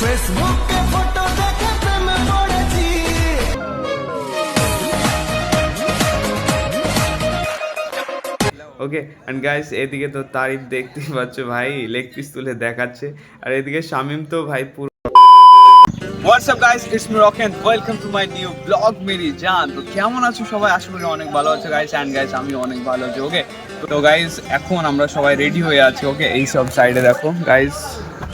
ফেসবুকে ফটো দেখে প্রেমে পড়েছি। ওকে অ্যান্ড গাইস এদিকে তো তারিফ দেখতেই পাচ্ছ ভাই, লেগ পিস তুলে দেখাচ্ছে, আর এদিকে শামিম তো ভাই পুরো WhatsApp guys, it's me Roken, welcome to my new blog মেরি জান। তো কেমন আছো সবাই? আশা করি অনেক ভালো আছো গাইস। অ্যান্ড গাইস আমি অনেক ভালো আছি। ওকে তো গাইস এখন আমরা সবাই রেডি হয়ে আছি। ওকে এই সব সাইডে দেখো গাইস,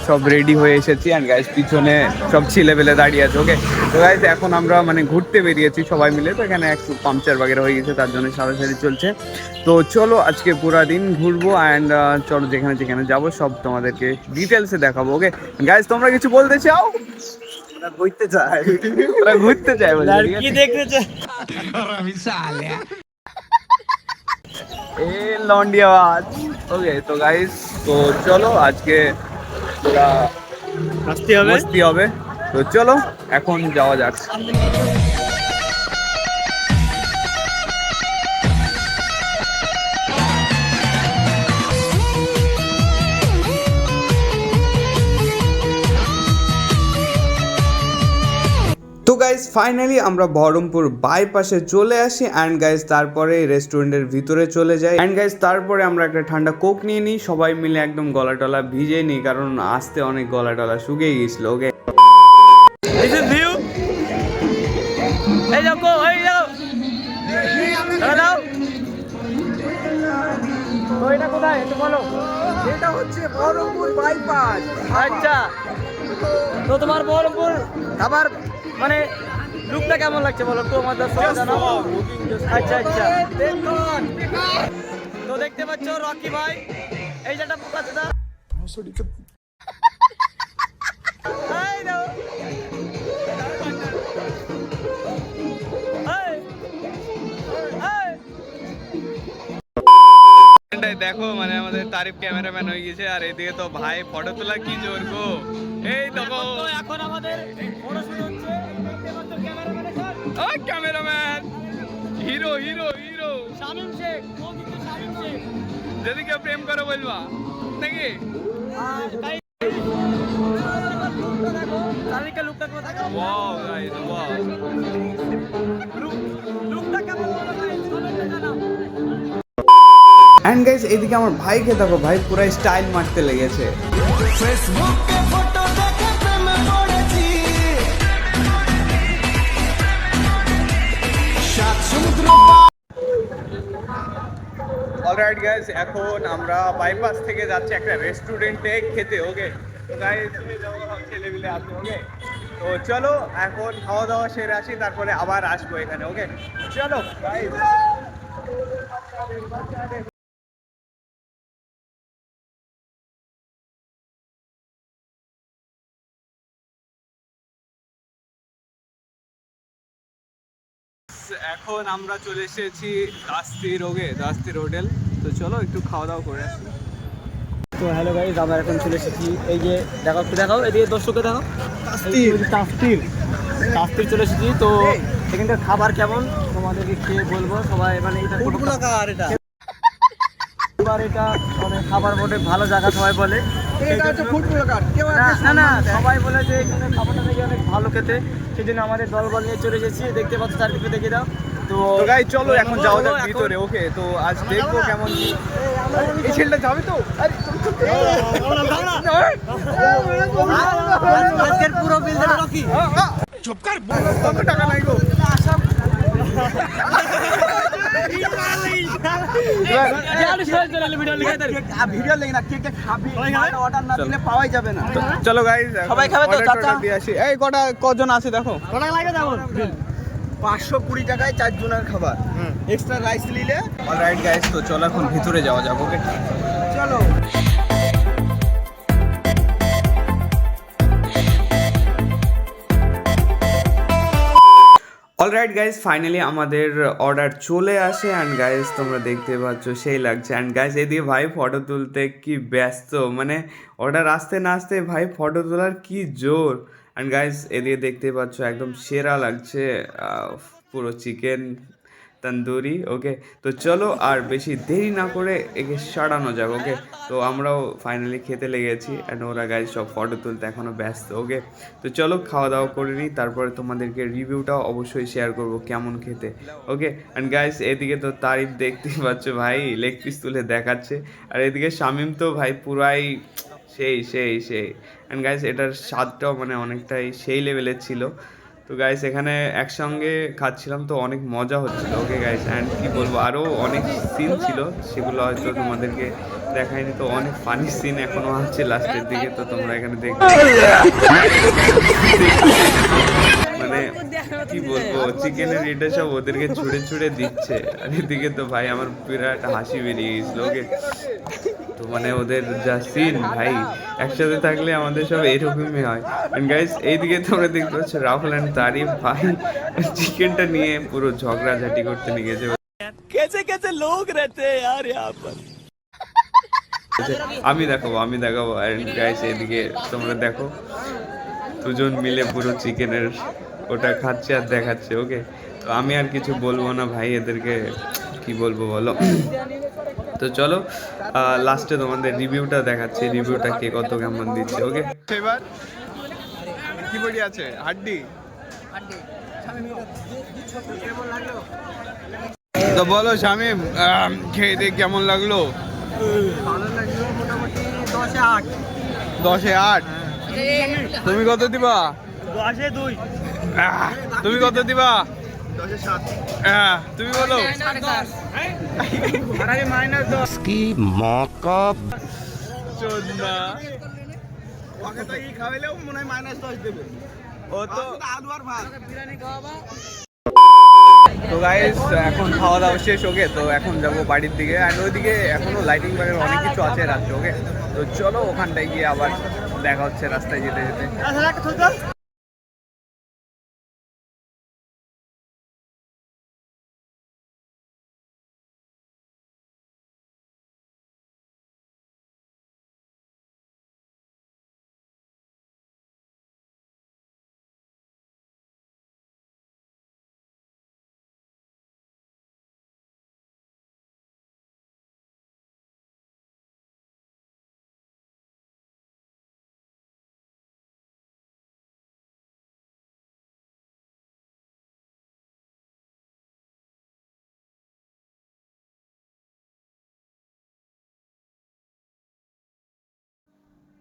সব রেডি হয়ে এসেছি। অ্যান্ড গাইস পিছনে সব ছেলেবেলে দাঁড়িয়ে আছে। ওকে তো গাইস এখন আমরা মানে ঘুরতে বেরিয়েছি সবাই মিলে। তো এখানে একটু পাংচার বাগেরা হয়ে গেছে, তার জন্য সারাসারি চলছে। তো চলো আজকে পুরা দিন ঘুরবো অ্যান্ড চলো যেখানে যেখানে যাবো সব তোমাদেরকে ডিটেলসে দেখাবো। ওকে গাইস তোমরা কিছু বলতে চাও? ঘুরতে চাই, ওরা ঘুরতে চায় বলে কি দেখতে চাই। এ লন্ডি আওয়াজ। ওকে তো গাইস তো চলো আজকে পুরা আসতে হবে। মস্তি হবে। তো চলো এখন যাওয়া যাক। তো গাইস ফাইনালি আমরা বহরমপুর বাইপাসে চলে আসি অ্যান্ড গাইস তারপরে রেস্টুরেন্টের ভিতরে চলে যাই। অ্যান্ড গাইস তারপরে আমরা একটা ঠান্ডা কোক নিয়ে নিই, সবাই মিলে একদম গলা টলা ভিজে নিই, কারণ আসতে অনেক গলা টলা শুকিয়ে গেছিল। Okay this is view. এই দেখো, এই দেখো, দাঁড়াও। তো এটা কোথায় একটু বলো। এটা হচ্ছে বহরমপুর বাইপাস। আচ্ছা, তো তোমার বহরমপুর খাবার মানে লুকটা কেমন লাগছে বলো তো আমাদের সবাই জানাও। আচ্ছা আচ্ছা, তো দেখতে পাচ্ছ রকি ভাই এই যেটা পোকাচোদা। এই দাও। এই, এই। দেখো মানে আমাদের তারিফ ক্যামেরাম্যান হয়ে গেছে, আর এদিকে তো ভাই ফটো তোলা কি জোর গো। এই দেখো তো এখন আমাদের ফটোশুট হচ্ছে। দেখতে পাচ্ছ ক্যামেরাম্যানের স্যার ওই cameraman hero hero hero. Shamim Sheikh, ও কিন্তু শামিম শেখ। যদি কেউ প্রেম করে বলবা নাকি? আর তাই লুকটা দেখো, চারিদিকে লুকটা কেমন দেখো। Wow guys wow. লুকটা কেমন মনে হয় কমেন্টে জানাও। অ্যান্ড গাইস এদিকে আমার ভাইকে দেখো, ভাই পুরো স্টাইল মারতে লেগেছে। ফেসবুকে ফটো দেখে প্রেমে পড়েছি। সাত সমুদ্র অলরাইট গাইস এখন আমরা বাইপাস থেকে যাচ্ছি একটা রেস্টুরেন্টে খেতে। ওকে তো গাইস ছেলে মিলে আসবে। ওকে তো চলো এখন খাওয়া দাওয়া সেরে আসি, তারপরে আবার আসবো এখানে। ওকে চলো গাইস। এখন আমরা চলে এসেছি দাস্তির। ওকে দাস্তির হোটেল। তো চলো একটু খাওয়া দাওয়া করে আসি। তো হ্যালো গাইস, আমরা এখন চলে এসেছি। এই যে দেখো, একটু দেখাও, এদিকে দর্শককে দেখাও। তাস্তির চলে এসেছি। তো এখানকার খাবার কেমন তোমাদেরকে খেয়ে বলবো। সবাই মানে এটা এবার এটা মানে খাবার বলে ভালো জায়গা সবাই বলে। না না, সবাই বলে যে এখানে খাবারটা নাকি অনেক ভালো খেতে, সেই জন্য আমাদের দলবল নিয়ে চলে এসেছি। দেখতে পাচ্ছ চারদিকে দেখে দাও। তো তো গাইস চলো এখন যাওয়া যাক ভিতরে। ওকে তো আজ দেখবো কেমন কি। এই ছেলেটা যাবে তো? আরে আজকের পুরো বিল দেবে রকি। চুপ কর, কত টাকা লাগবে? ভিডিও লেগে না, কেকটা খাবি, অর্ডার না দিলে পাওয়াই যাবে না। চলো গাইস সবাই খাবে তো, চাচা? দিয়ে আসি। এই কটা কজন আছে দেখো। 520 টাকায় 4 জনের খাবার, এক্সট্রা রাইস নিলে। অলরাইট গাইস তো চলো এখন ভিতরে যাওয়া যাক। ওকে চলো। অলরাইট গাইস ফাইনালি আমাদের অর্ডার চলে আসে। অ্যান্ড গাইস তোমরা দেখতে পাচ্ছ সেই লাগছে। অ্যান্ড গাইস এদিকে ভাই ফটো তুলতে কি ব্যস্ত, মানে অর্ডার আসতে না আসতে ভাই ফটো তোলার কি জোর। অ্যান্ড গাইস এদিকে দেখতে পাচ্ছ একদম সেরা লাগছে পুরো চিকেন তন্দুরি। ওকে, তো চলো আর বেশি দেরি না করে একে সারানো যাক। ওকে, তো আমরাও ফাইনালি খেতে লেগেছি অ্যান্ড ওরা গাইজ সব ফটো তুলতে এখনও ব্যস্ত। ওকে, তো চলো খাওয়া দাওয়া করে নিই, তারপরে তোমাদেরকে রিভিউটাও অবশ্যই শেয়ার করব কেমন খেতে। ওকে, অ্যান্ড গাইজ এদিকে তো তারিফ দেখতেই পাচ্ছ ভাই, লেগ পিস তুলে দেখাচ্ছে, আর এদিকে শামিম তো ভাই পুরাই সেই সেই সেই। অ্যান্ড গাইজ এটার স্বাদটাও মানে অনেকটাই সেই লেভেলের ছিল। তো গাইস এখানে একসঙ্গে খাচ্ছিলাম তো অনেক মজা হচ্ছিল। ওকে গাইস, অ্যান্ড কি বলবো, আরও অনেক সিন ছিল, সেগুলো হয়তো তোমাদেরকে দেখায়নি। তো অনেক ফানি সিন এখনো আছে লাস্টের দিকে, তো তোমরা এখানে দেখবে। মানে কি বলবো, চিকেনের এটা সব ওদেরকে ছুঁড়ে ছুঁড়ে দিচ্ছে, আর এদিকে তো ভাই আমার বিরাট হাসি বেরিয়ে গেছিল। ওকে, তো মানে ওদের যা সিন ভাই, একসাথে থাকলে আমাদের সব এরকমই হয়। এন্ড গাইস এইদিকে তোমরা দেখতে পাচ্ছ রাহুল অ্যান্ড তারিফ ভাই চিকেনটা নিয়ে পুরো ঝগড়াঝাটি করতে নিয়ে গেছে। कैसे कैसे लोग रहते हैं यार यहाँ पर। আমি দেখাবো অ্যান্ড গাইস এদিকে তোমরা দেখো দুজন মিলে পুরো চিকেনের ওটা খাচ্ছে আর দেখাচ্ছে। ওকে, তো আমি আর কিছু বলবো না ভাই, এদেরকে কি বলবো বলো। তো চলো লাস্টে তোমাদের রিভিউটা দেখাচ্ছি, রিভিউটা কে কত কেমন দিচ্ছে। ওকে, এবার কি বডি আছে হাড্ডি। তো বলো শামিম, খেয়ে দিয়ে কেমন লাগলো? ভালো লাগলো, মোটামুটি 10-8। 10-8। তুমি কত দিবা? 10-2। তুমি কত দিবা? 10-7। তুমি বলো। চোদনা। ওকে তো এই খাওয়াইলেও মনে হয় -10 দেবে। ও তো আলু আর ভাত। তো গাইস এখন খাওয়া দাওয়া শেষ। ওকে, তো এখন যাবো বাড়ির দিকে, অ্যান্ড ওইদিকে এখনো লাইটিং বাগের অনেক কিছু আছে রাত্রে। ওকে, তো চলো ওখানটায় গিয়ে আবার দেখা হচ্ছে রাস্তায় যেতে যেতে।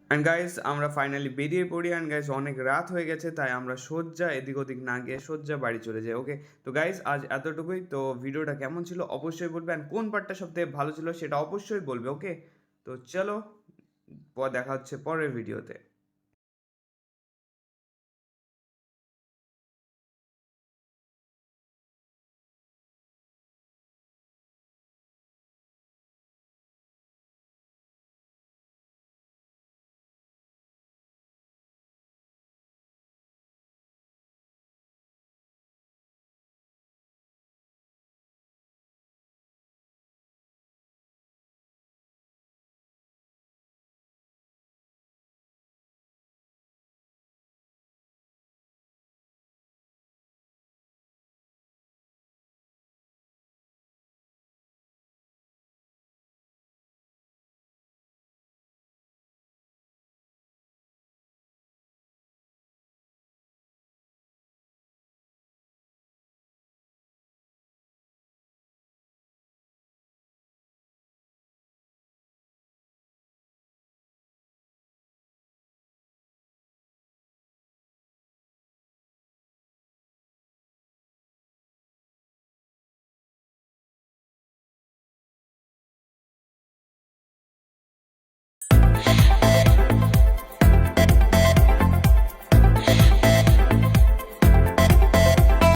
অ্যান্ড গাইস আমরা ফাইনালি বেরিয়ে পড়ি, অ্যান্ড গাইস অনেক রাত হয়ে গেছে, তাই আমরা সোজা এদিক ওদিক না গিয়ে সোজা বাড়ি চলে যাই। ওকে, তো গাইস আজ এতটুকুই। তো ভিডিওটা কেমন ছিল অবশ্যই বলবে, অ্যান্ড কোন পার্টটা সবথেকে ভালো ছিল সেটা অবশ্যই বলবে। ওকে, তো চলো দেখা হচ্ছে পরের ভিডিওতে।